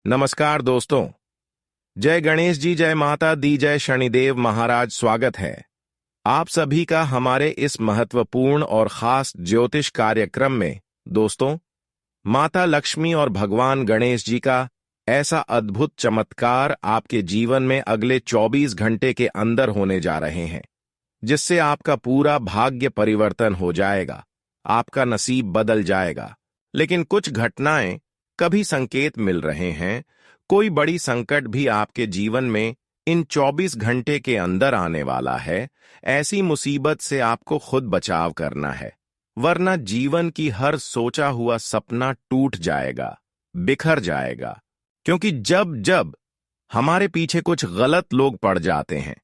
नमस्कार दोस्तों। जय गणेश जी, जय माता दी, जय शनिदेव महाराज। स्वागत है आप सभी का हमारे इस महत्वपूर्ण और खास ज्योतिष कार्यक्रम में। दोस्तों, माता लक्ष्मी और भगवान गणेश जी का ऐसा अद्भुत चमत्कार आपके जीवन में अगले 24 घंटे के अंदर होने जा रहे हैं, जिससे आपका पूरा भाग्य परिवर्तन हो जाएगा, आपका नसीब बदल जाएगा। लेकिन कुछ घटनाएं, कभी संकेत मिल रहे हैं, कोई बड़ी संकट भी आपके जीवन में इन 24 घंटे के अंदर आने वाला है। ऐसी मुसीबत से आपको खुद बचाव करना है, वरना जीवन की हर सोचा हुआ सपना टूट जाएगा, बिखर जाएगा। क्योंकि जब जब हमारे पीछे कुछ गलत लोग पड़ जाते हैं,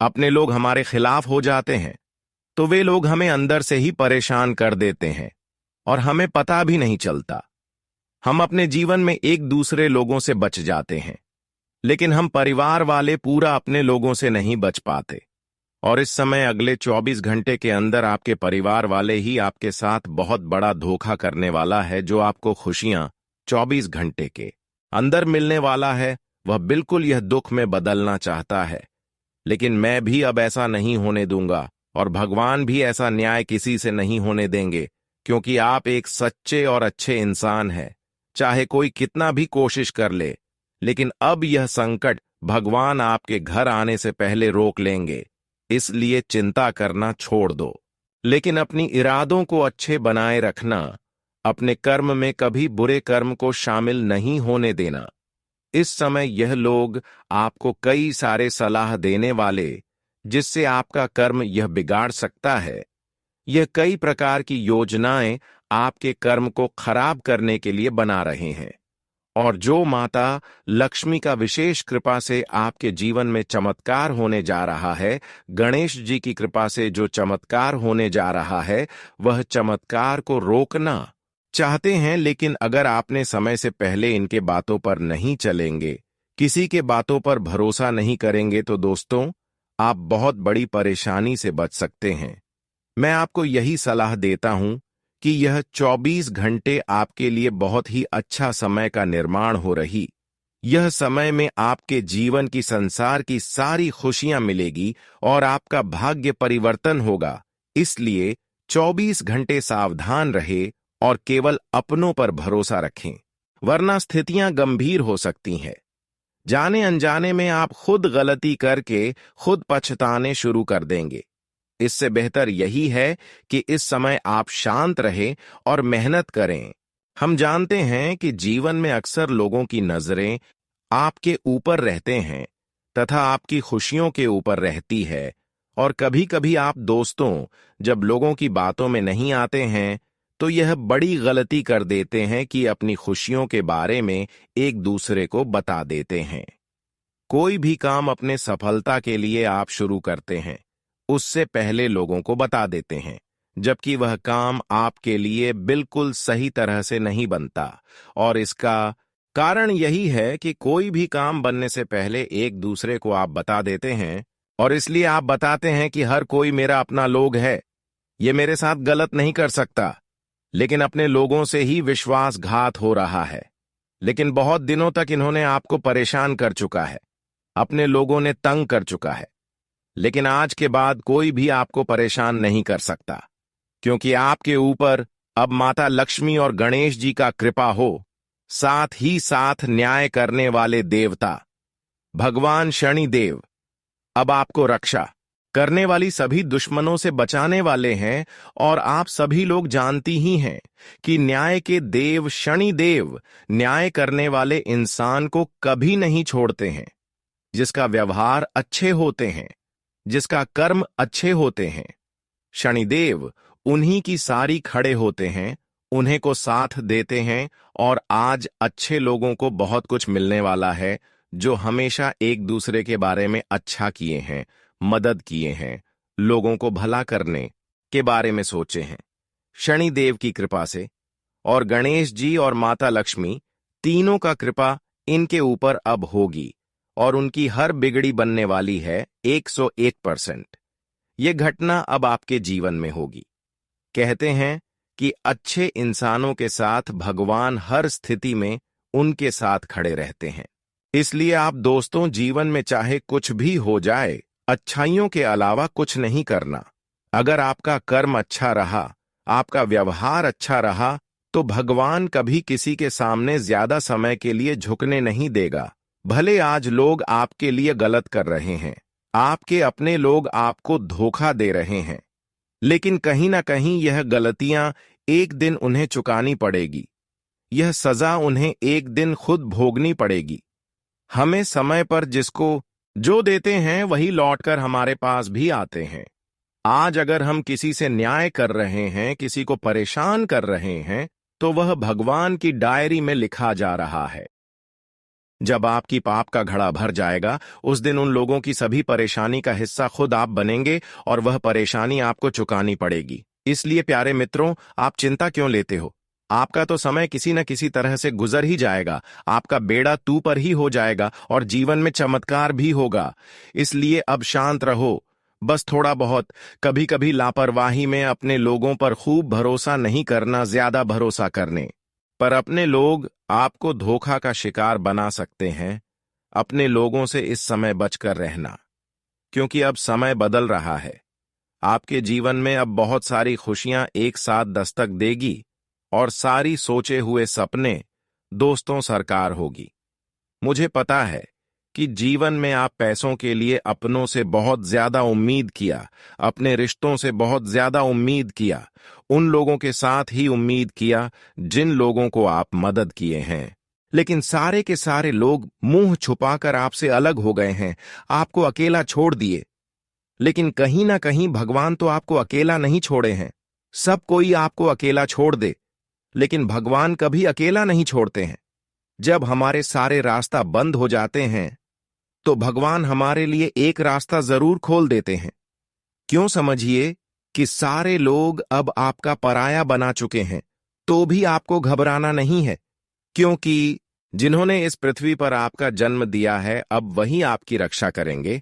अपने लोग हमारे खिलाफ हो जाते हैं, तो वे लोग हमें अंदर से ही परेशान कर देते हैं और हमें पता भी नहीं चलता। हम अपने जीवन में एक दूसरे लोगों से बच जाते हैं, लेकिन हम परिवार वाले पूरा अपने लोगों से नहीं बच पाते। और इस समय अगले 24 घंटे के अंदर आपके परिवार वाले ही आपके साथ बहुत बड़ा धोखा करने वाला है। जो आपको खुशियां 24 घंटे के अंदर मिलने वाला है, वह बिल्कुल यह दुख में बदलना चाहता है। लेकिन मैं भी अब ऐसा नहीं होने दूंगा, और भगवान भी ऐसा न्याय किसी से नहीं होने देंगे, क्योंकि आप एक सच्चे और अच्छे इंसान हैं। चाहे कोई कितना भी कोशिश कर ले, लेकिन अब यह संकट भगवान आपके घर आने से पहले रोक लेंगे। इसलिए चिंता करना छोड़ दो, लेकिन अपनी इरादों को अच्छे बनाए रखना। अपने कर्म में कभी बुरे कर्म को शामिल नहीं होने देना। इस समय यह लोग आपको कई सारे सलाह देने वाले, जिससे आपका कर्म यह बिगाड़ सकता है। यह कई प्रकार की योजनाएं आपके कर्म को खराब करने के लिए बना रहे हैं। और जो माता लक्ष्मी का विशेष कृपा से आपके जीवन में चमत्कार होने जा रहा है, गणेश जी की कृपा से जो चमत्कार होने जा रहा है, वह चमत्कार को रोकना चाहते हैं। लेकिन अगर आपने समय से पहले इनके बातों पर नहीं चलेंगे, किसी के बातों पर भरोसा नहीं करेंगे, तो दोस्तों, आप बहुत बड़ी परेशानी से बच सकते हैं। मैं आपको यही सलाह देता हूं कि यह 24 घंटे आपके लिए बहुत ही अच्छा समय का निर्माण हो रही। यह समय में आपके जीवन की, संसार की सारी खुशियां मिलेगी और आपका भाग्य परिवर्तन होगा। इसलिए 24 घंटे सावधान रहे और केवल अपनों पर भरोसा रखें, वरना स्थितियां गंभीर हो सकती हैं। जाने अनजाने में आप खुद गलती करके खुद पछताने शुरू कर देंगे। इससे बेहतर यही है कि इस समय आप शांत रहें और मेहनत करें। हम जानते हैं कि जीवन में अक्सर लोगों की नजरें आपके ऊपर रहते हैं तथा आपकी खुशियों के ऊपर रहती है। और कभी कभी आप दोस्तों, जब लोगों की बातों में नहीं आते हैं, तो यह बड़ी गलती कर देते हैं कि अपनी खुशियों के बारे में एक दूसरे को बता देते हैं। कोई भी काम अपने सफलता के लिए आप शुरू करते हैं, उससे पहले लोगों को बता देते हैं, जबकि वह काम आपके लिए बिल्कुल सही तरह से नहीं बनता। और इसका कारण यही है कि कोई भी काम बनने से पहले एक दूसरे को आप बता देते हैं, और इसलिए आप बताते हैं कि हर कोई मेरा अपना लोग है, ये मेरे साथ गलत नहीं कर सकता। लेकिन अपने लोगों से ही विश्वासघात हो रहा है। लेकिन बहुत दिनों तक इन्होंने आपको परेशान कर चुका है, अपने लोगों ने तंग कर चुका है। लेकिन आज के बाद कोई भी आपको परेशान नहीं कर सकता, क्योंकि आपके ऊपर अब माता लक्ष्मी और गणेश जी का कृपा हो, साथ ही साथ न्याय करने वाले देवता भगवान शनिदेव अब आपको रक्षा करने वाली सभी दुश्मनों से बचाने वाले हैं। और आप सभी लोग जानती ही हैं कि न्याय के देव शनिदेव न्याय करने वाले इंसान को कभी नहीं छोड़ते हैं। जिसका व्यवहार अच्छे होते हैं, जिसका कर्म अच्छे होते हैं, शनिदेव उन्हीं की सारी खड़े होते हैं, उन्हें को साथ देते हैं। और आज अच्छे लोगों को बहुत कुछ मिलने वाला है, जो हमेशा एक दूसरे के बारे में अच्छा किए हैं, मदद किए हैं, लोगों को भला करने के बारे में सोचे हैं। शनिदेव की कृपा से और गणेश जी और माता लक्ष्मी तीनों का कृपा इनके ऊपर अब होगी, और उनकी हर बिगड़ी बनने वाली है 101%। ये घटना अब आपके जीवन में होगी। कहते हैं कि अच्छे इंसानों के साथ भगवान हर स्थिति में उनके साथ खड़े रहते हैं। इसलिए आप दोस्तों, जीवन में चाहे कुछ भी हो जाए, अच्छाइयों के अलावा कुछ नहीं करना। अगर आपका कर्म अच्छा रहा, आपका व्यवहार अच्छा रहा, तो भगवान कभी किसी के सामने ज्यादा समय के लिए झुकने नहीं देगा। भले आज लोग आपके लिए गलत कर रहे हैं, आपके अपने लोग आपको धोखा दे रहे हैं, लेकिन कहीं ना कहीं यह गलतियां एक दिन उन्हें चुकानी पड़ेगी। यह सजा उन्हें एक दिन खुद भोगनी पड़ेगी। हमें समय पर जिसको जो देते हैं वही लौटकर हमारे पास भी आते हैं। आज अगर हम किसी से न्याय कर रहे हैं, किसी को परेशान कर रहे हैं, तो वह भगवान की डायरी में लिखा जा रहा है। जब आपकी पाप का घड़ा भर जाएगा, उस दिन उन लोगों की सभी परेशानी का हिस्सा खुद आप बनेंगे और वह परेशानी आपको चुकानी पड़ेगी। इसलिए प्यारे मित्रों, आप चिंता क्यों लेते हो? आपका तो समय किसी न किसी तरह से गुजर ही जाएगा। आपका बेड़ा तू पर ही हो जाएगा और जीवन में चमत्कार भी होगा। इसलिए अब शांत रहो। बस थोड़ा बहुत कभी कभी लापरवाही में अपने लोगों पर खूब भरोसा नहीं करना, ज्यादा भरोसा करने पर अपने लोग आपको धोखा का शिकार बना सकते हैं। अपने लोगों से इस समय बचकर रहना, क्योंकि अब समय बदल रहा है। आपके जीवन में अब बहुत सारी खुशियां एक साथ दस्तक देगी और सारी सोचे हुए सपने दोस्तों सरकार होगी। मुझे पता है कि जीवन में आप पैसों के लिए अपनों से बहुत ज्यादा उम्मीद किया, अपने रिश्तों से बहुत ज्यादा उम्मीद किया, उन लोगों के साथ ही उम्मीद किया जिन लोगों को आप मदद किए हैं। लेकिन सारे के सारे लोग मुंह छुपाकर आपसे अलग हो गए हैं, आपको अकेला छोड़ दिए। लेकिन कहीं ना कहीं भगवान तो आपको अकेला नहीं छोड़े हैं। सब कोई आपको अकेला छोड़ दे, लेकिन भगवान कभी अकेला नहीं छोड़ते हैं। जब हमारे सारे रास्ता बंद हो जाते हैं, तो भगवान हमारे लिए एक रास्ता जरूर खोल देते हैं। क्यों? समझिए कि सारे लोग अब आपका पराया बना चुके हैं, तो भी आपको घबराना नहीं है, क्योंकि जिन्होंने इस पृथ्वी पर आपका जन्म दिया है, अब वही आपकी रक्षा करेंगे।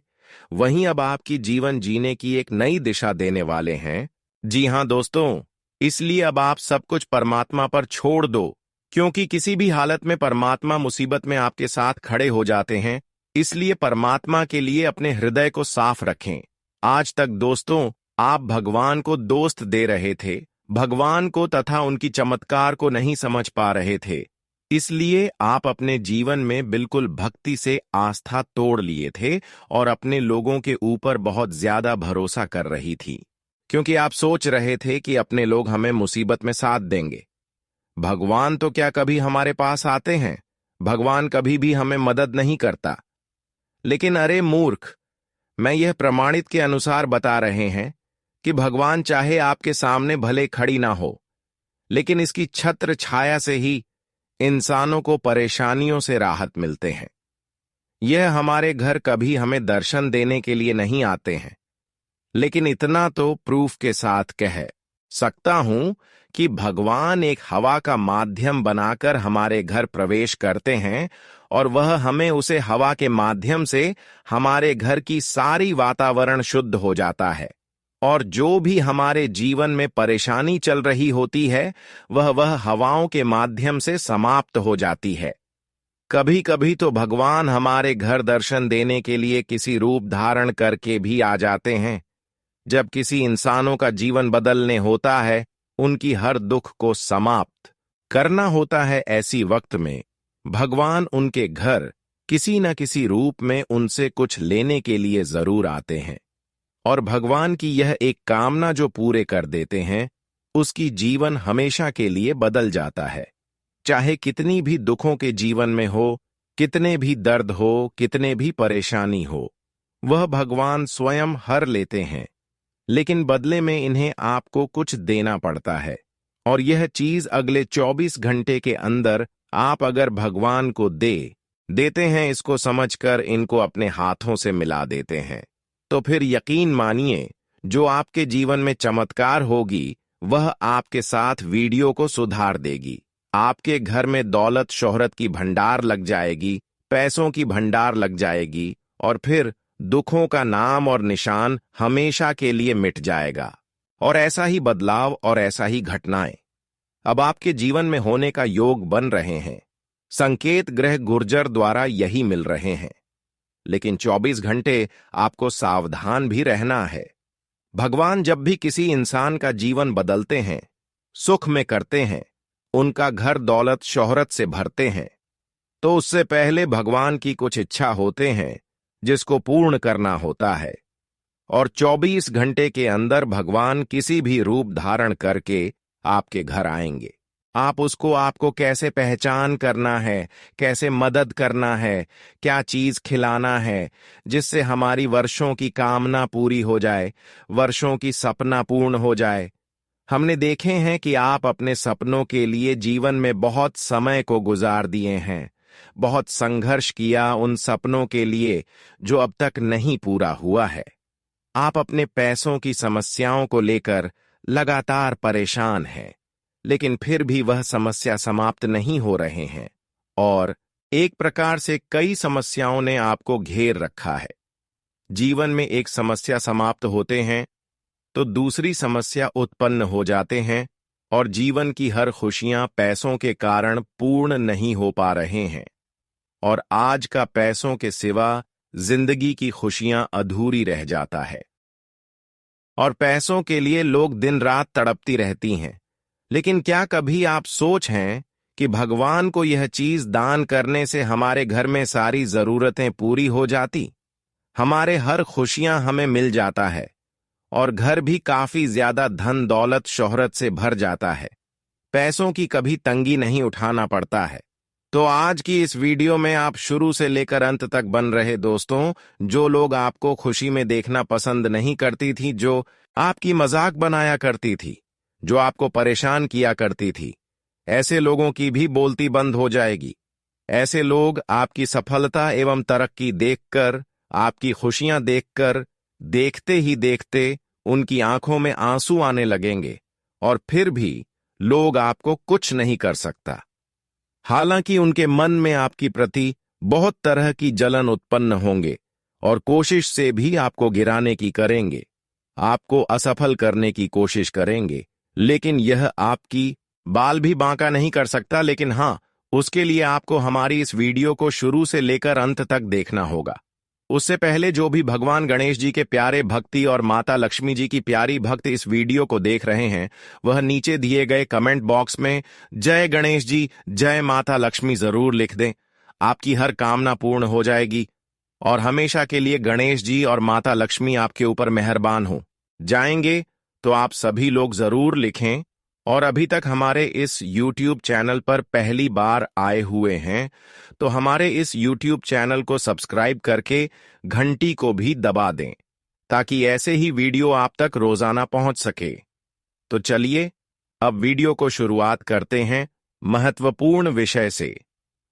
वहीं अब आपकी जीवन जीने की एक नई दिशा देने वाले हैं। जी हां दोस्तों, इसलिए अब आप सब कुछ परमात्मा पर छोड़ दो, क्योंकि किसी भी हालत में परमात्मा मुसीबत में आपके साथ खड़े हो जाते हैं। इसलिए परमात्मा के लिए अपने हृदय को साफ रखें। आज तक दोस्तों, आप भगवान को दोस्त दे रहे थे, भगवान को तथा उनकी चमत्कार को नहीं समझ पा रहे थे। इसलिए आप अपने जीवन में बिल्कुल भक्ति से आस्था तोड़ लिए थे और अपने लोगों के ऊपर बहुत ज्यादा भरोसा कर रही थी, क्योंकि आप सोच रहे थे कि अपने लोग हमें मुसीबत में साथ देंगे। भगवान तो क्या कभी हमारे पास आते हैं? भगवान कभी भी हमें मदद नहीं करता। लेकिन अरे मूर्ख, मैं यह प्रमाणित के अनुसार बता रहे हैं कि भगवान चाहे आपके सामने भले खड़ी ना हो, लेकिन इसकी छत्र छाया से ही इंसानों को परेशानियों से राहत मिलते हैं। यह हमारे घर कभी हमें दर्शन देने के लिए नहीं आते हैं, लेकिन इतना तो प्रूफ के साथ कह सकता हूं कि भगवान एक हवा का माध्यम बनाकर हमारे घर प्रवेश करते हैं और वह हमें उसे हवा के माध्यम से हमारे घर की सारी वातावरण शुद्ध हो जाता है, और जो भी हमारे जीवन में परेशानी चल रही होती है वह हवाओं के माध्यम से समाप्त हो जाती है। कभी कभी तो भगवान हमारे घर दर्शन देने के लिए किसी रूप धारण करके भी आ जाते हैं। जब किसी इंसानों का जीवन बदलने होता है, उनकी हर दुख को समाप्त करना होता है, ऐसी वक्त में भगवान उनके घर किसी न किसी रूप में उनसे कुछ लेने के लिए जरूर आते हैं, और भगवान की यह एक कामना जो पूरे कर देते हैं, उसकी जीवन हमेशा के लिए बदल जाता है। चाहे कितनी भी दुखों के जीवन में हो, कितने भी दर्द हो, कितने भी परेशानी हो, वह भगवान स्वयं हर लेते हैं, लेकिन बदले में इन्हें आपको कुछ देना पड़ता है। और यह चीज अगले 24 घंटे के अंदर आप अगर भगवान को देते हैं, इसको समझकर इनको अपने हाथों से मिला देते हैं, तो फिर यकीन मानिए जो आपके जीवन में चमत्कार होगी वह आपके साथ वीडियो को सुधार देगी। आपके घर में दौलत शोहरत की भंडार लग जाएगी, पैसों की भंडार लग जाएगी, और फिर दुखों का नाम और निशान हमेशा के लिए मिट जाएगा। और ऐसा ही बदलाव और ऐसा ही घटनाएं अब आपके जीवन में होने का योग बन रहे हैं। संकेत ग्रह गुर्जर द्वारा यही मिल रहे हैं। लेकिन 24 घंटे आपको सावधान भी रहना है। भगवान जब भी किसी इंसान का जीवन बदलते हैं, सुख में करते हैं, उनका घर दौलत शोहरत से भरते हैं, तो उससे पहले भगवान की कुछ इच्छा होते हैं जिसको पूर्ण करना होता है। और 24 घंटे के अंदर भगवान किसी भी रूप धारण करके आपके घर आएंगे। आपको कैसे पहचान करना है, कैसे मदद करना है, क्या चीज खिलाना है जिससे हमारी वर्षों की कामना पूरी हो जाए, वर्षों की सपना पूर्ण हो जाए। हमने देखे हैं कि आप अपने सपनों के लिए जीवन में बहुत समय को गुजार दिए हैं, बहुत संघर्ष किया उन सपनों के लिए जो अब तक नहीं पूरा हुआ है। आप अपने पैसों की समस्याओं को लेकर लगातार परेशान हैं, लेकिन फिर भी वह समस्या समाप्त नहीं हो रहे हैं और एक प्रकार से कई समस्याओं ने आपको घेर रखा है। जीवन में एक समस्या समाप्त होते हैं तो दूसरी समस्या उत्पन्न हो जाते हैं और जीवन की हर खुशियां पैसों के कारण पूर्ण नहीं हो पा रहे हैं। और आज का पैसों के सिवा जिंदगी की खुशियां अधूरी रह जाता है। और पैसों के लिए लोग दिन रात तड़पती रहती हैं। लेकिन क्या कभी आप सोच हैं कि भगवान को यह चीज दान करने से हमारे घर में सारी जरूरतें पूरी हो जाती, हमारे हर खुशियां हमें मिल जाता है और घर भी काफी ज्यादा धन दौलत शोहरत से भर जाता है, पैसों की कभी तंगी नहीं उठाना पड़ता है। तो आज की इस वीडियो में आप शुरू से लेकर अंत तक बन रहे दोस्तों, जो लोग आपको खुशी में देखना पसंद नहीं करती थी, जो आपकी मजाक बनाया करती थी, जो आपको परेशान किया करती थी, ऐसे लोगों की भी बोलती बंद हो जाएगी। ऐसे लोग आपकी सफलता एवं तरक्की देखकर, आपकी खुशियां देखकर, देखते ही देखते उनकी आंखों में आंसू आने लगेंगे और फिर भी लोग आपको कुछ नहीं कर सकता। हालांकि उनके मन में आपकी प्रति बहुत तरह की जलन उत्पन्न होंगे और कोशिश से भी आपको गिराने की करेंगे, आपको असफल करने की कोशिश करेंगे। लेकिन यह आपकी बाल भी बांका नहीं कर सकता। लेकिन हां, उसके लिए आपको हमारी इस वीडियो को शुरू से लेकर अंत तक देखना होगा। उससे पहले जो भी भगवान गणेश जी के प्यारे भक्ति और माता लक्ष्मी जी की प्यारी भक्त इस वीडियो को देख रहे हैं, वह नीचे दिए गए कमेंट बॉक्स में जय गणेश जी, जय माता लक्ष्मी जरूर लिख दें। आपकी हर कामना पूर्ण हो जाएगी और हमेशा के लिए गणेश जी और माता लक्ष्मी आपके ऊपर मेहरबान हो जाएंगे। तो आप सभी लोग जरूर लिखें। और अभी तक हमारे इस YouTube चैनल पर पहली बार आए हुए हैं तो हमारे इस YouTube चैनल को सब्सक्राइब करके घंटी को भी दबा दें ताकि ऐसे ही वीडियो आप तक रोजाना पहुंच सके। तो चलिए अब वीडियो को शुरुआत करते हैं महत्वपूर्ण विषय से।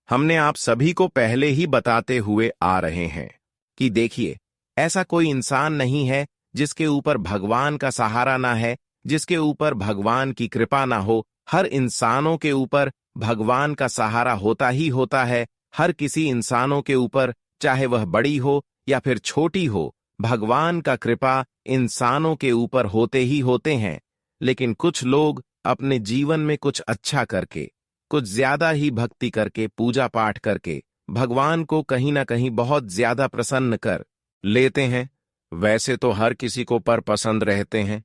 हमने आप सभी को पहले ही बताते हुए आ रहे हैं कि देखिए, ऐसा कोई इंसान नहीं है जिसके ऊपर भगवान का सहारा ना है, जिसके ऊपर भगवान की कृपा ना हो। हर इंसानों के ऊपर भगवान का सहारा होता ही होता है। हर किसी इंसानों के ऊपर, चाहे वह बड़ी हो या फिर छोटी हो, भगवान का कृपा इंसानों के ऊपर होते ही होते हैं। लेकिन कुछ लोग अपने जीवन में कुछ अच्छा करके, कुछ ज्यादा ही भक्ति करके, पूजा पाठ करके भगवान को कहीं ना कहीं बहुत ज्यादा प्रसन्न कर लेते हैं। वैसे तो हर किसी को पर पसंद रहते हैं,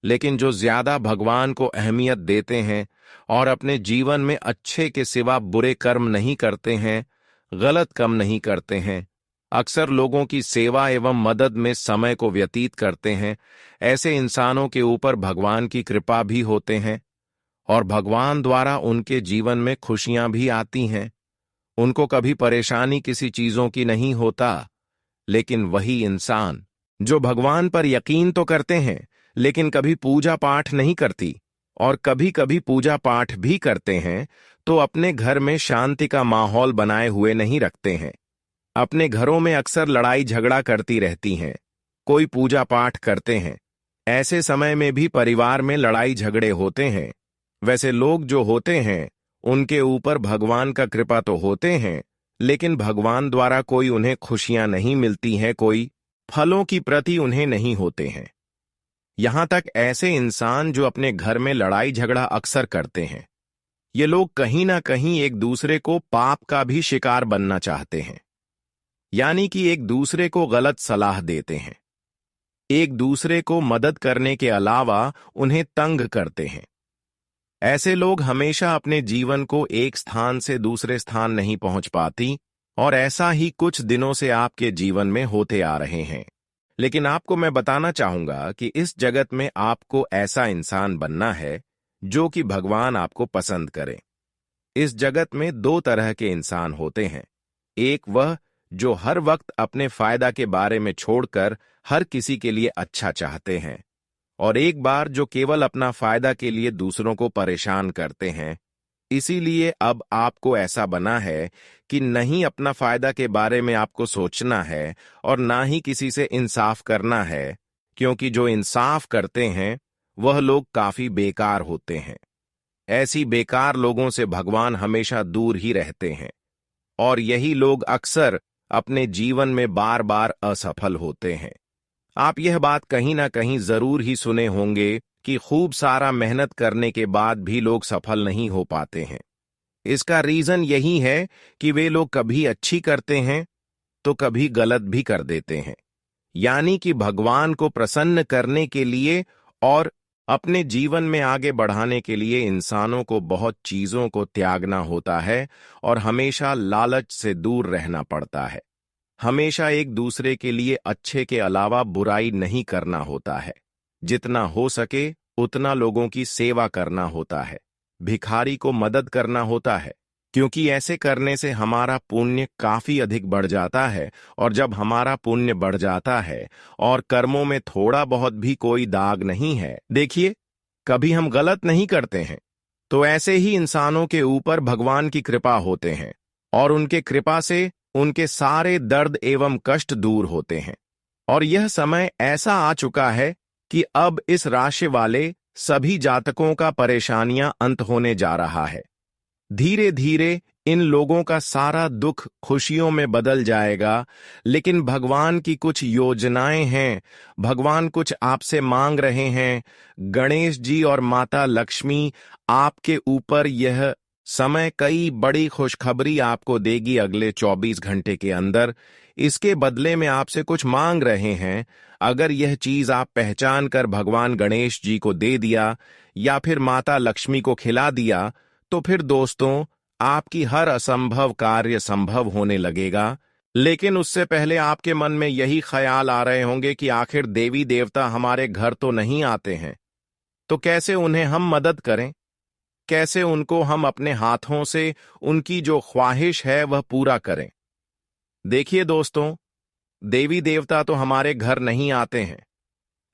लेकिन जो ज्यादा भगवान को अहमियत देते हैं और अपने जीवन में अच्छे के सिवा बुरे कर्म नहीं करते हैं, गलत काम नहीं करते हैं, अक्सर लोगों की सेवा एवं मदद में समय को व्यतीत करते हैं, ऐसे इंसानों के ऊपर भगवान की कृपा भी होते हैं और भगवान द्वारा उनके जीवन में खुशियां भी आती हैं। उनको कभी परेशानी किसी चीजों की नहीं होता। लेकिन वही इंसान जो भगवान पर यकीन तो करते हैं लेकिन कभी पूजा पाठ नहीं करती, और कभी कभी पूजा पाठ भी करते हैं तो अपने घर में शांति का माहौल बनाए हुए नहीं रखते हैं। अपने घरों में अक्सर लड़ाई झगड़ा करती रहती हैं। कोई पूजा पाठ करते हैं, ऐसे समय में भी परिवार में लड़ाई झगड़े होते हैं। वैसे लोग जो होते हैं उनके ऊपर भगवान का कृपा तो होते हैं, लेकिन भगवान द्वारा कोई उन्हें खुशियां नहीं मिलती हैं, कोई फलों की प्रति उन्हें नहीं होते हैं। यहां तक ऐसे इंसान जो अपने घर में लड़ाई झगड़ा अक्सर करते हैं, ये लोग कहीं ना कहीं एक दूसरे को पाप का भी शिकार बनना चाहते हैं, यानी कि एक दूसरे को गलत सलाह देते हैं, एक दूसरे को मदद करने के अलावा उन्हें तंग करते हैं। ऐसे लोग हमेशा अपने जीवन को एक स्थान से दूसरे स्थान नहीं पहुंच पाती, और ऐसा ही कुछ दिनों से आपके जीवन में होते आ रहे हैं। लेकिन आपको मैं बताना चाहूंगा कि इस जगत में आपको ऐसा इंसान बनना है जो कि भगवान आपको पसंद करे। इस जगत में दो तरह के इंसान होते हैं, एक वह जो हर वक्त अपने फायदा के बारे में छोड़कर हर किसी के लिए अच्छा चाहते हैं, और एक बार जो केवल अपना फायदा के लिए दूसरों को परेशान करते हैं। इसीलिए अब आपको ऐसा बना है कि नहीं अपना फायदा के बारे में आपको सोचना है और ना ही किसी से इंसाफ करना है, क्योंकि जो इंसाफ करते हैं वह लोग काफी बेकार होते हैं। ऐसी बेकार लोगों से भगवान हमेशा दूर ही रहते हैं, और यही लोग अक्सर अपने जीवन में बार बार असफल होते हैं। आप यह बात कहीं ना कहीं जरूर ही सुने होंगे कि खूब सारा मेहनत करने के बाद भी लोग सफल नहीं हो पाते हैं। इसका रीजन यही है कि वे लोग कभी अच्छी करते हैं तो कभी गलत भी कर देते हैं। यानी कि भगवान को प्रसन्न करने के लिए और अपने जीवन में आगे बढ़ाने के लिए इंसानों को बहुत चीजों को त्यागना होता है और हमेशा लालच से दूर रहना पड़ता है। हमेशा एक दूसरे के लिए अच्छे के अलावा बुराई नहीं करना होता है। जितना हो सके उतना लोगों की सेवा करना होता है, भिखारी को मदद करना होता है, क्योंकि ऐसे करने से हमारा पुण्य काफी अधिक बढ़ जाता है। और जब हमारा पुण्य बढ़ जाता है और कर्मों में थोड़ा बहुत भी कोई दाग नहीं है, देखिए कभी हम गलत नहीं करते हैं, तो ऐसे ही इंसानों के ऊपर भगवान की कृपा होते हैं और उनके कृपा से उनके सारे दर्द एवं कष्ट दूर होते हैं। और यह समय ऐसा आ चुका है कि अब इस राशि वाले सभी जातकों का परेशानियां अंत होने जा रहा है। धीरे धीरे इन लोगों का सारा दुख खुशियों में बदल जाएगा। लेकिन भगवान की कुछ योजनाएं हैं, भगवान कुछ आपसे मांग रहे हैं। गणेश जी और माता लक्ष्मी आपके ऊपर यह समय कई बड़ी खुशखबरी आपको देगी अगले 24 घंटे के अंदर। इसके बदले में आपसे कुछ मांग रहे हैं। अगर यह चीज आप पहचान कर भगवान गणेश जी को दे दिया या फिर माता लक्ष्मी को खिला दिया, तो फिर दोस्तों आपकी हर असंभव कार्य संभव होने लगेगा। लेकिन उससे पहले आपके मन में यही ख्याल आ रहे होंगे कि आखिर देवी देवता हमारे घर तो नहीं आते हैं, तो कैसे उन्हें हम मदद करें, कैसे उनको हम अपने हाथों से उनकी जो ख्वाहिश है वह पूरा करें। देखिए दोस्तों, देवी देवता तो हमारे घर नहीं आते हैं,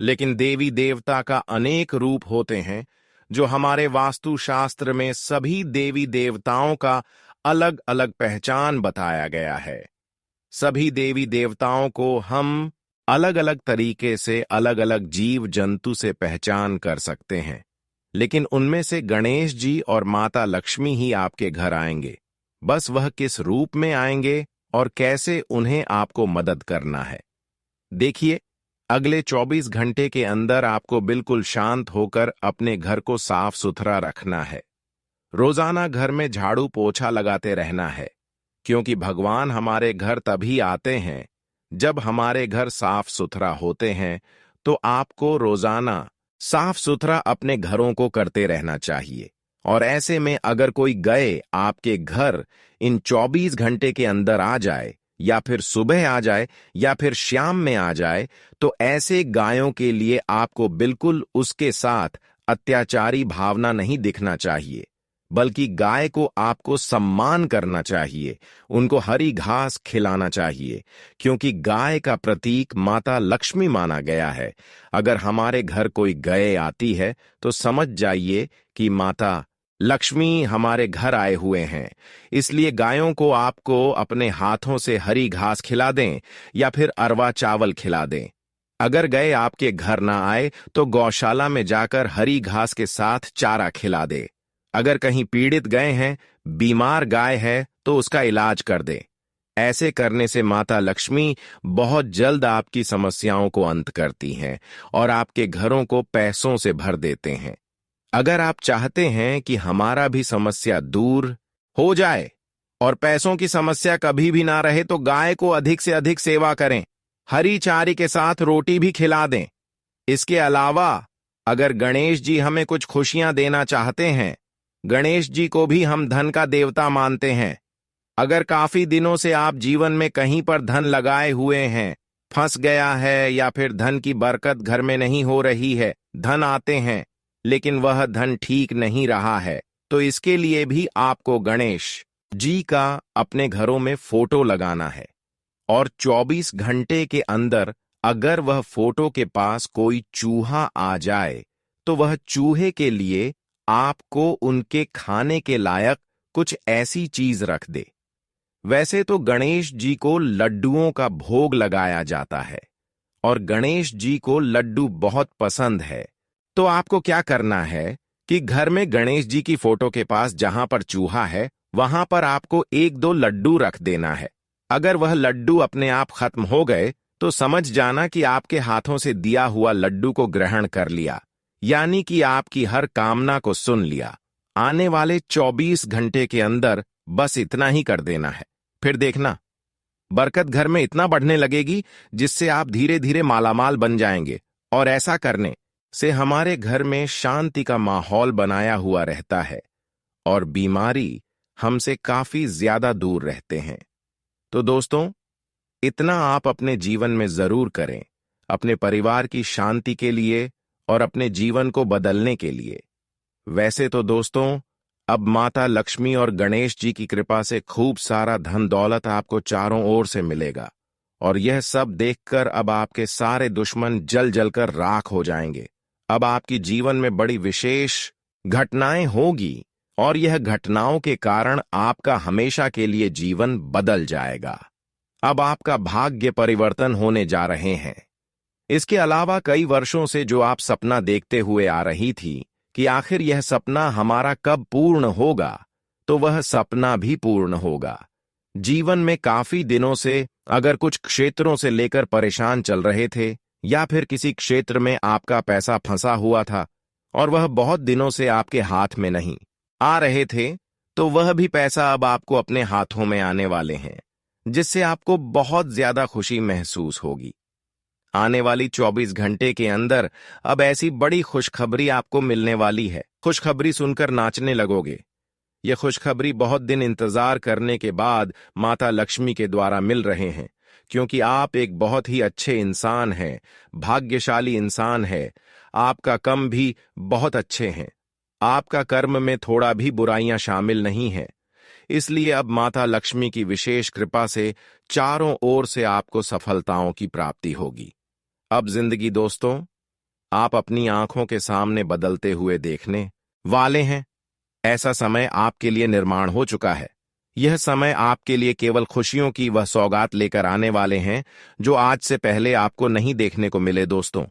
लेकिन देवी देवता का अनेक रूप होते हैं जो हमारे वास्तुशास्त्र में सभी देवी देवताओं का अलग अलग पहचान बताया गया है। सभी देवी देवताओं को हम अलग अलग तरीके से अलग अलग जीव जंतु से पहचान कर सकते हैं, लेकिन उनमें से गणेश जी और माता लक्ष्मी ही आपके घर आएंगे। बस वह किस रूप में आएंगे और कैसे उन्हें आपको मदद करना है। देखिए, अगले 24 घंटे के अंदर आपको बिल्कुल शांत होकर अपने घर को साफ सुथरा रखना है। रोजाना घर में झाड़ू पोछा लगाते रहना है, क्योंकि भगवान हमारे घर तभी आते हैं जब हमारे घर साफ सुथरा होते हैं। तो आपको रोजाना साफ सुथरा अपने घरों को करते रहना चाहिए। और ऐसे में अगर कोई गए आपके घर इन 24 घंटे के अंदर आ जाए, या फिर सुबह आ जाए, या फिर शाम में आ जाए, तो ऐसे गायों के लिए आपको बिल्कुल उसके साथ अत्याचारी भावना नहीं दिखना चाहिए, बल्कि गाय को आपको सम्मान करना चाहिए, उनको हरी घास खिलाना चाहिए, क्योंकि गाय का प्रतीक माता लक्ष्मी माना गया है। अगर हमारे घर कोई गाय आती है तो समझ जाइए कि माता लक्ष्मी हमारे घर आए हुए हैं। इसलिए गायों को आपको अपने हाथों से हरी घास खिला दें या फिर अरवा चावल खिला दें। अगर गाय आपके घर ना आए तो गौशाला में जाकर हरी घास के साथ चारा खिला दे। अगर कहीं पीड़ित गए हैं, बीमार गाय है, तो उसका इलाज कर दे। ऐसे करने से माता लक्ष्मी बहुत जल्द आपकी समस्याओं को अंत करती हैं और आपके घरों को पैसों से भर देते हैं। अगर आप चाहते हैं कि हमारा भी समस्या दूर हो जाए और पैसों की समस्या कभी भी ना रहे, तो गाय को अधिक से अधिक सेवा करें, हरी चारी के साथ रोटी भी खिला दें। इसके अलावा अगर गणेश जी हमें कुछ खुशियां देना चाहते हैं, गणेश जी को भी हम धन का देवता मानते हैं। अगर काफी दिनों से आप जीवन में कहीं पर धन लगाए हुए हैं, फंस गया है, या फिर धन की बरकत घर में नहीं हो रही है, धन आते हैं लेकिन वह धन ठीक नहीं रहा है, तो इसके लिए भी आपको गणेश जी का अपने घरों में फोटो लगाना है। और 24 घंटे के अंदर अगर वह फोटो के पास कोई चूहा आ जाए, तो वह चूहे के लिए आपको उनके खाने के लायक कुछ ऐसी चीज रख दे। वैसे तो गणेश जी को लड्डुओं का भोग लगाया जाता है और गणेश जी को लड्डू बहुत पसंद है। तो आपको क्या करना है कि घर में गणेश जी की फोटो के पास जहां पर चूहा है, वहां पर आपको 1-2 लड्डू रख देना है। अगर वह लड्डू अपने आप खत्म हो गए, तो समझ जाना कि आपके हाथों से दिया हुआ लड्डू को ग्रहण कर लिया, यानी कि आपकी हर कामना को सुन लिया। आने वाले 24 घंटे के अंदर बस इतना ही कर देना है। फिर देखना, बरकत घर में इतना बढ़ने लगेगी जिससे आप धीरे धीरे मालामाल बन जाएंगे। और ऐसा करने से हमारे घर में शांति का माहौल बनाया हुआ रहता है और बीमारी हमसे काफी ज्यादा दूर रहते हैं। तो दोस्तों, इतना आप अपने जीवन में जरूर करें, अपने परिवार की शांति के लिए और अपने जीवन को बदलने के लिए। वैसे तो दोस्तों, अब माता लक्ष्मी और गणेश जी की कृपा से खूब सारा धन दौलत आपको चारों ओर से मिलेगा, और यह सब देखकर अब आपके सारे दुश्मन जल जलकर राख हो जाएंगे। अब आपकी जीवन में बड़ी विशेष घटनाएं होगी और यह घटनाओं के कारण आपका हमेशा के लिए जीवन बदल जाएगा। अब आपका भाग्य परिवर्तन होने जा रहे हैं। इसके अलावा कई वर्षों से जो आप सपना देखते हुए आ रही थी कि आखिर यह सपना हमारा कब पूर्ण होगा, तो वह सपना भी पूर्ण होगा। जीवन में काफी दिनों से अगर कुछ क्षेत्रों से लेकर परेशान चल रहे थे, या फिर किसी क्षेत्र में आपका पैसा फंसा हुआ था और वह बहुत दिनों से आपके हाथ में नहीं आ रहे थे, तो वह भी पैसा अब आपको अपने हाथों में आने वाले हैं, जिससे आपको बहुत ज्यादा खुशी महसूस होगी। आने वाली 24 घंटे के अंदर अब ऐसी बड़ी खुशखबरी आपको मिलने वाली है। खुशखबरी सुनकर नाचने लगोगे। यह खुशखबरी बहुत दिन इंतजार करने के बाद माता लक्ष्मी के द्वारा मिल रहे हैं, क्योंकि आप एक बहुत ही अच्छे इंसान हैं, भाग्यशाली इंसान है। आपका कर्म भी बहुत अच्छे हैं। आपका कर्म में थोड़ा भी बुराइयां शामिल नहीं है। इसलिए अब माता लक्ष्मी की विशेष कृपा से चारों ओर से आपको सफलताओं की प्राप्ति होगी। अब जिंदगी दोस्तों, आप अपनी आंखों के सामने बदलते हुए देखने वाले हैं। ऐसा समय आपके लिए निर्माण हो चुका है। यह समय आपके लिए केवल खुशियों की वह सौगात लेकर आने वाले हैं जो आज से पहले आपको नहीं देखने को मिले। दोस्तों,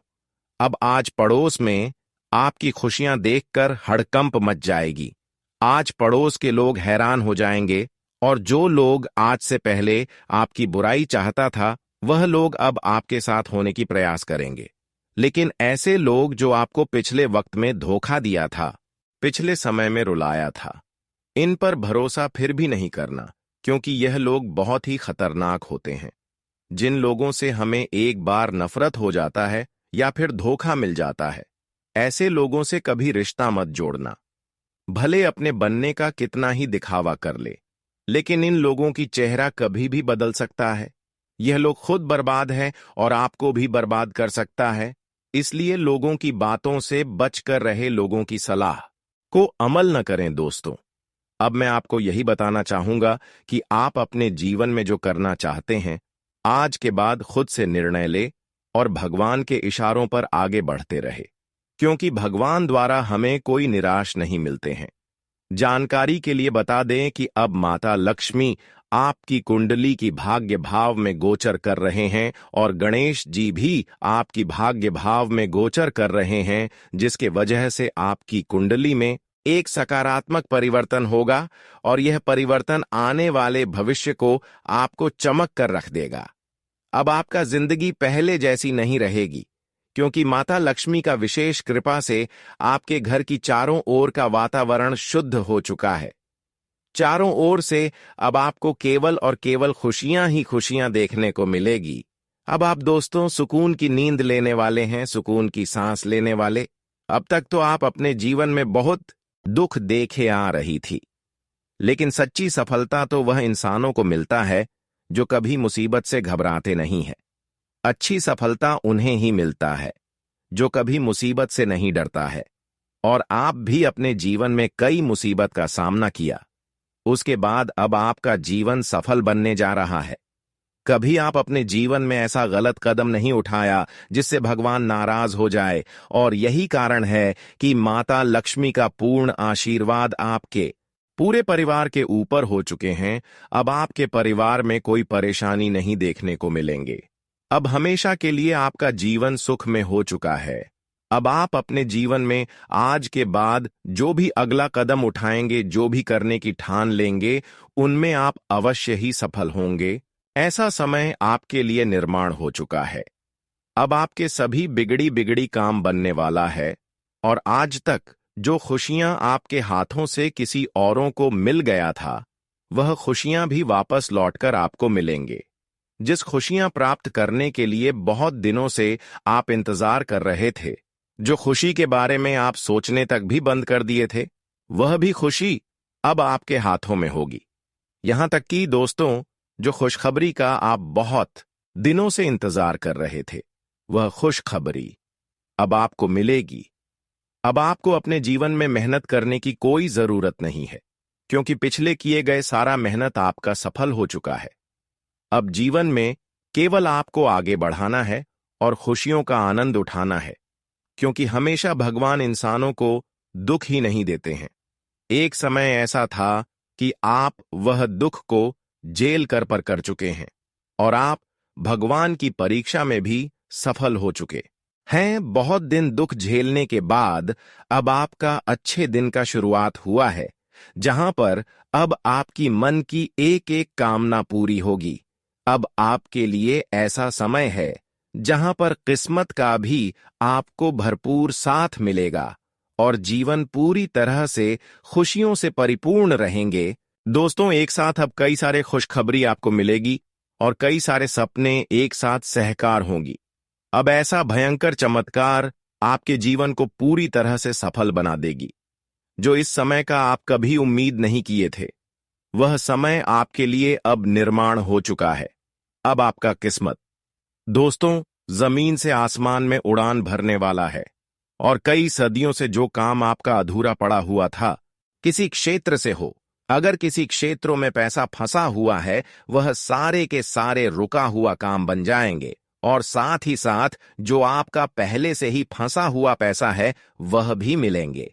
अब आज पड़ोस में आपकी खुशियां देखकर हड़कंप मच जाएगी। आज पड़ोस के लोग हैरान हो जाएंगे, और जो लोग आज से पहले आपकी बुराई चाहता था, वह लोग अब आपके साथ होने की प्रयास करेंगे। लेकिन ऐसे लोग जो आपको पिछले वक्त में धोखा दिया था, पिछले समय में रुलाया था, इन पर भरोसा फिर भी नहीं करना, क्योंकि यह लोग बहुत ही खतरनाक होते हैं। जिन लोगों से हमें एक बार नफरत हो जाता है या फिर धोखा मिल जाता है, ऐसे लोगों से कभी रिश्ता मत जोड़ना। भले अपने बनने का कितना ही दिखावा कर ले, लेकिन इन लोगों की चेहरा कभी भी बदल सकता है। यह लोग खुद बर्बाद है और आपको भी बर्बाद कर सकता है। इसलिए लोगों की बातों से बचकर रहे, लोगों की सलाह को अमल न करें। दोस्तों, अब मैं आपको यही बताना चाहूंगा कि आप अपने जीवन में जो करना चाहते हैं, आज के बाद खुद से निर्णय ले और भगवान के इशारों पर आगे बढ़ते रहे, क्योंकि भगवान द्वारा हमें कोई निराश नहीं मिलते हैं। जानकारी के लिए बता दें कि अब माता लक्ष्मी आपकी कुंडली की भाग्य भाव में गोचर कर रहे हैं और गणेश जी भी आपकी भाग्य भाव में गोचर कर रहे हैं, जिसके वजह से आपकी कुंडली में एक सकारात्मक परिवर्तन होगा और यह परिवर्तन आने वाले भविष्य को आपको चमक कर रख देगा। अब आपका जिंदगी पहले जैसी नहीं रहेगी। क्योंकि माता लक्ष्मी का विशेष कृपा से आपके घर की चारों ओर का वातावरण शुद्ध हो चुका है। चारों ओर से अब आपको केवल और केवल खुशियां ही खुशियां देखने को मिलेगी। अब आप दोस्तों सुकून की नींद लेने वाले हैं, सुकून की सांस लेने वाले। अब तक तो आप अपने जीवन में बहुत दुख देखे आ रही थी, लेकिन सच्ची सफलता तो वह इंसानों को मिलता है जो कभी मुसीबत से घबराते नहीं है। अच्छी सफलता उन्हें ही मिलता है जो कभी मुसीबत से नहीं डरता है। और आप भी अपने जीवन में कई मुसीबत का सामना किया, उसके बाद अब आपका जीवन सफल बनने जा रहा है। कभी आप अपने जीवन में ऐसा गलत कदम नहीं उठाया जिससे भगवान नाराज हो जाए, और यही कारण है कि माता लक्ष्मी का पूर्ण आशीर्वाद आपके पूरे परिवार के ऊपर हो चुके हैं। अब आपके परिवार में कोई परेशानी नहीं देखने को मिलेंगे। अब हमेशा के लिए आपका जीवन सुख में हो चुका है। अब आप अपने जीवन में आज के बाद जो भी अगला कदम उठाएंगे, जो भी करने की ठान लेंगे, उनमें आप अवश्य ही सफल होंगे। ऐसा समय आपके लिए निर्माण हो चुका है। अब आपके सभी बिगड़ी बिगड़ी काम बनने वाला है, और आज तक जो खुशियां आपके हाथों से किसी औरों को मिल गया था, वह खुशियां भी वापस लौटकर आपको मिलेंगे। जिस खुशियां प्राप्त करने के लिए बहुत दिनों से आप इंतजार कर रहे थे, जो खुशी के बारे में आप सोचने तक भी बंद कर दिए थे, वह भी खुशी अब आपके हाथों में होगी। यहां तक कि दोस्तों, जो खुशखबरी का आप बहुत दिनों से इंतजार कर रहे थे, वह खुशखबरी अब आपको मिलेगी। अब आपको अपने जीवन में मेहनत करने की कोई जरूरत नहीं है, क्योंकि पिछले किए गए सारा मेहनत आपका सफल हो चुका है। अब जीवन में केवल आपको आगे बढ़ाना है और खुशियों का आनंद उठाना है, क्योंकि हमेशा भगवान इंसानों को दुख ही नहीं देते हैं। एक समय ऐसा था कि आप वह दुख को जेल कर चुके हैं, और आप भगवान की परीक्षा में भी सफल हो चुके हैं। बहुत दिन दुख झेलने के बाद अब आपका अच्छे दिन का शुरुआत हुआ है, जहां पर अब आपकी मन की एक एक कामना पूरी होगी। अब आपके लिए ऐसा समय है जहां पर किस्मत का भी आपको भरपूर साथ मिलेगा, और जीवन पूरी तरह से खुशियों से परिपूर्ण रहेंगे। दोस्तों, एक साथ अब कई सारे खुशखबरी आपको मिलेगी, और कई सारे सपने एक साथ सहकार होंगी। अब ऐसा भयंकर चमत्कार आपके जीवन को पूरी तरह से सफल बना देगी, जो इस समय का आप कभी उम्मीद नहीं किए थे। वह समय आपके लिए अब निर्माण हो चुका है। अब आपका किस्मत दोस्तों जमीन से आसमान में उड़ान भरने वाला है, और कई सदियों से जो काम आपका अधूरा पड़ा हुआ था, किसी क्षेत्र से हो, अगर किसी क्षेत्रों में पैसा फंसा हुआ है, वह सारे के सारे रुका हुआ काम बन जाएंगे, और साथ ही साथ जो आपका पहले से ही फंसा हुआ पैसा है, वह भी मिलेंगे।